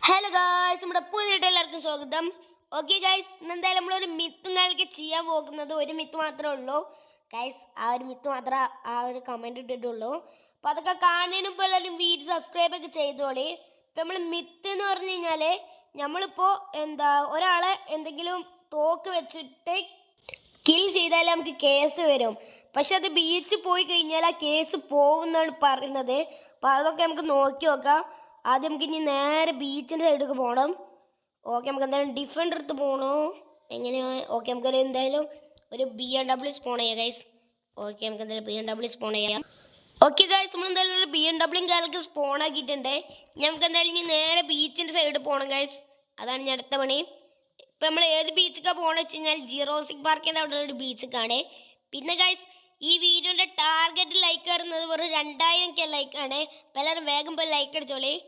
Hello guys, നമ്മുടെ പുതിയ എല്ലാവർക്കും സ്വാഗതം. ഓക്കെ ഗായ്സ്, എന്തായാലും നമ്മളൊരു മിത്തും കാലൊക്കെ ചെയ്യാൻ പോകുന്നത് ഒരു മിത്ത് മാത്രമേ ഉള്ളൂ ഗായ്സ്. ആ ഒരു മിത്ത് മാത്രമേ ആ ഒരു കമൻറ്റ് ഇട്ടിട്ടുള്ളൂ. അപ്പോൾ അതൊക്കെ കാണുന്നതിന് മുമ്പ് എല്ലാവരും വീഡിയോ സബ്സ്ക്രൈബ് ഒക്കെ ചെയ്തോളി. ഇപ്പം നമ്മൾ മിത്ത് എന്ന് പറഞ്ഞു കഴിഞ്ഞാൽ നമ്മളിപ്പോൾ ഒരാളെ എന്തെങ്കിലും തോക്ക് വെച്ചിട്ട് കിൽ ചെയ്താൽ നമുക്ക് കേസ് വരും. പക്ഷെ അത് ബീച്ചിൽ പോയി കഴിഞ്ഞാൽ ആ കേസ് പോകുമെന്നാണ് പറയുന്നത്. അപ്പോൾ അതൊക്കെ നമുക്ക് നോക്കി നോക്കാം. ആദ്യം നമുക്ക് ഇനി നേരെ ബീച്ചിൻ്റെ സൈഡിലേക്ക് പോകണം. ഓക്കെ, നമുക്ക് എന്തായാലും ഡിഫൻഡർ എടുത്ത് പോകണോ എങ്ങനെയാണ്? ഓക്കെ, നമുക്കൊരു എന്തായാലും ഒരു BMW സ്പോൺ ചെയ്യാം ഗൈസ്. ഓക്കെ, നമുക്ക് എന്തായാലും BMW സ്പോൺ ചെയ്യാം. ഓക്കെ ഗൈസ്, നമ്മൾ എന്തായാലും ഒരു BMW കാലൊക്കെ സ്പോൺ ആക്കിയിട്ടുണ്ട്. നമുക്ക് എന്തായാലും ഇനി നേരെ ബീച്ചിൻ്റെ സൈഡിൽ പോകണം ഗൈസ്. അതാണ് ഞാൻ അടുത്ത പണി. ഇപ്പം നമ്മൾ ഏത് ബീച്ചിലേക്കാണ് പോകണമെന്ന് വെച്ച് കഴിഞ്ഞാൽ ജിറോസിക് പാർക്കിൻ്റെ അവിടെ ഒരു ബീച്ചിലേക്കാണ്. പിന്നെ ഗൈസ്, ഈ വീഡിയോൻ്റെ ടാർഗറ്റ് ലൈക്ക് വരുന്നത് വെറും 2000 ലൈക്കാണ്. അപ്പോൾ എല്ലാവരും വേഗം പോയി ലൈക്ക് അടിച്ചോളി.